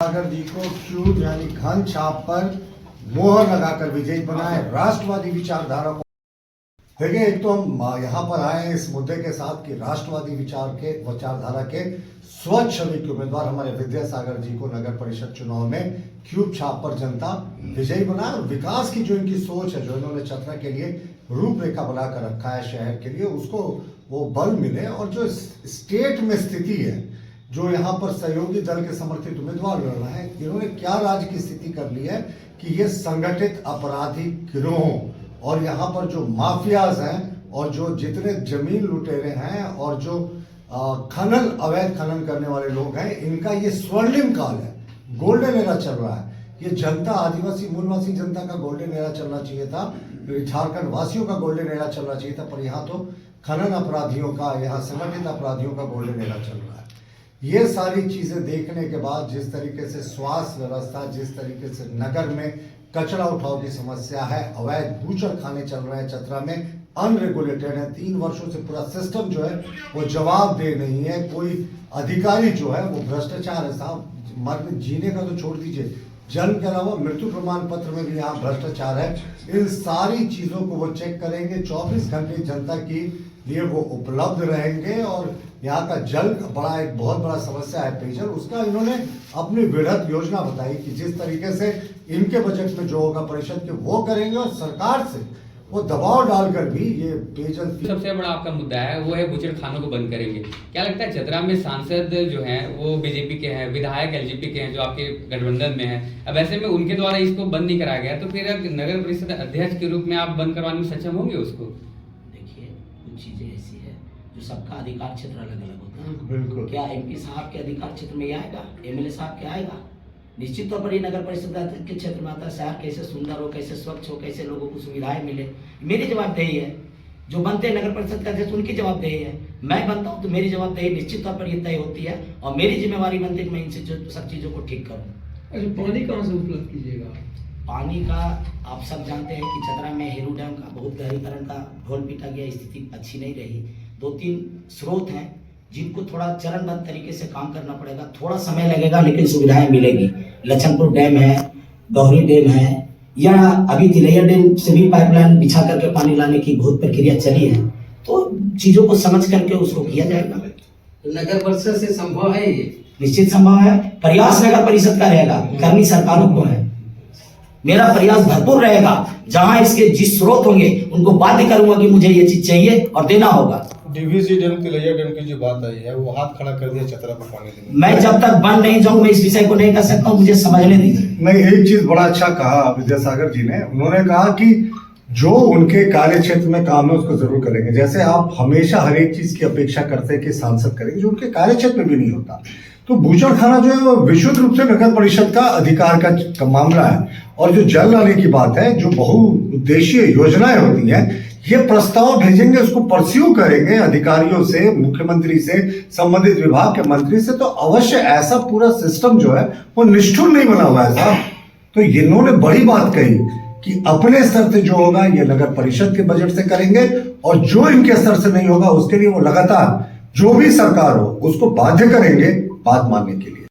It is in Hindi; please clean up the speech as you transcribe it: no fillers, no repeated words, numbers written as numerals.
सागर जी को क्यूट यानी घन छाप पर मोहर लगाकर विजयी बनाए राष्ट्रवादी विचारधारा को। देखिए, एक तो हम यहाँ पर आए हैं इस मुद्दे के साथ कि राष्ट्रवादी विचारधारा के स्वच्छ छवि के उम्मीदवार हमारे विद्यासागर जी को नगर परिषद चुनाव में क्यूब छाप पर जनता विजयी बनाए और विकास की जो इनकी सोच है, जो इन्होंने चतरा के लिए रूपरेखा बनाकर रखा है शहर के लिए, उसको वो बल मिले। और जो स्टेट में स्थिति है, जो यहाँ पर सहयोगी दल के समर्थित उम्मीदवार लड़ रहे हैं, इन्होंने क्या राज्य की स्थिति कर ली है कि ये संगठित अपराधी गिरोह और यहाँ पर जो माफियाज हैं और जो जितने जमीन लुटेरे हैं और जो अवैध खनन करने वाले लोग हैं, इनका ये स्वर्णिम काल है, गोल्डन एरा चल रहा है। ये जनता, आदिवासी मूलवासी जनता का गोल्डन एरा चलना चाहिए था, झारखंड वासियों का गोल्डन एरा चलना चाहिए था, पर यहाँ तो खनन अपराधियों का, यहाँ संगठित अपराधियों का गोल्डन एरा चल रहा है। ये सारी चीजें देखने के बाद जिस तरीके से स्वास्थ्य व्यवस्था, जिस तरीके से नगर में कचरा उठाव की समस्या है, अवैध बूचड़ खाने चल रहे हैं चतरा में, अनरेगुलेटेड है, 3 वर्षों से पूरा सिस्टम जो है वो जवाबदेह नहीं है, कोई अधिकारी जो है वो भ्रष्टाचार है। साहब, मरने जीने का तो छोड़ दीजिए, जन्म के अलावा मृत्यु प्रमाण पत्र में भी यहाँ भ्रष्टाचार है। इन सारी चीजों को वो चेक करेंगे, 24 घंटे जनता की लिए वो उपलब्ध रहेंगे। और यहाँ का जल एक बहुत बड़ा समस्या है, पेयजल, उसका इन्होंने अपनी वृहद योजना बताई कि जिस तरीके से इनके बजट में जो होगा परिषद के वो करेंगे और सरकार से वो दबाव डालकर भी ये पेयजल। सबसे बड़ा आपका मुद्दा है वो है बूचड़ खानों को बंद करेंगे। क्या लगता है चतरा में सांसद जो हैं वो बीजेपी के हैं, विधायक एलजेपी के हैं जो आपके गठबंधन में है, अब ऐसे में उनके द्वारा इसको बंद नहीं कराया गया, तो फिर नगर परिषद अध्यक्ष के रूप में आप बंद करवाने में सक्षम होंगे उसको? देखिए, कुछ चीजें ऐसी है जो सबका अधिकार क्षेत्र अलग अलग होता है। बिल्कुल। क्या एमपी साहब के अधिकार क्षेत्र में ये आएगा, एमएलए साहब के आएगा? निश्चित तौर पर ये नगर परिषद के क्षेत्र में आता है। शहर कैसे सुंदर हो, कैसे स्वच्छ हो, कैसे लोगों को सुविधाएं मिले, मेरी जवाबदेही है। जो बनते हैं नगर परिषद का अध्यक्ष, उनकी जवाबदेही है। मैं बनता हूँ तो मेरी जवाबदेही निश्चित तौर पर ये तय होती है और मेरी जिम्मेवारी बनती है कि मैं इनसे सब चीज़ों को ठीक करूँ। अच्छा, पानी कहाँ से उपलब्ध कीजिएगा? पानी का आप सब जानते हैं कि चतरा में हेरू डैम का बहुत गहरीकरण का ढोल पीटा गया, स्थिति अच्छी नहीं रही। 2-3 स्रोत हैं जिनको थोड़ा चरणबद्ध तरीके से काम करना पड़ेगा, थोड़ा समय लगेगा लेकिन सुविधाएं मिलेगी। लखनपुर डैम है, गौरी डैम है, या अभी तिलैया डैम से भी पाइपलाइन बिछा करके पानी लाने की बहुत प्रक्रिया चली है, तो चीजों को समझ करके उसको किया जाएगा। नगर परिषद से संभव है ये? निश्चित संभव है। प्रयास नगर परिषद का रहेगा, करनी सरकारों को है। मेरा प्रयास भरपूर रहेगा, जहां इसके जिस स्रोत होंगे उनको बाध्य करूंगा कि मुझे ये चीज चाहिए और देना होगा। डीवीसी डैम, तिलैया डैम की जो बात आई है, वो हाथ खड़ा कर दिया चतरा पर पानी देने। मैं जब तक बंद नहीं जाऊं मैं इस विषय को नहीं कर सकता हूं, मुझे समझने दीजिए। नहीं, एक चीज बड़ा अच्छा कहा विद्यासागर जी ने, उन्होंने कहा कि जो उनके कार्य क्षेत्र में काम है उसको जरूर करेंगे। जैसे आप हमेशा हर एक चीज की अपेक्षा करते हैं कि सांसद करेंगे, जो उनके कार्य क्षेत्र में भी नहीं होता। तो बूचड़ खाना जो है वो विशुद्ध रूप से नगर परिषद का अधिकार का मामला है। और जो जल लाने की बात है, जो बहुउद्देशीय योजनाएं होती हैं, ये प्रस्ताव भेजेंगे, उसको परस्यू करेंगे अधिकारियों से, मुख्यमंत्री से, संबंधित विभाग के मंत्री से, तो अवश्य ऐसा पूरा सिस्टम जो है वो निष्ठुर नहीं बना हुआ है साहब। तो इन्होंने बड़ी बात कही कि अपने स्तर से जो होगा ये नगर परिषद के बजट से करेंगे और जो इनके स्तर से नहीं होगा उसके लिए वो लगातार जो भी सरकार हो उसको बाध्य करेंगे बात मानने के लिए।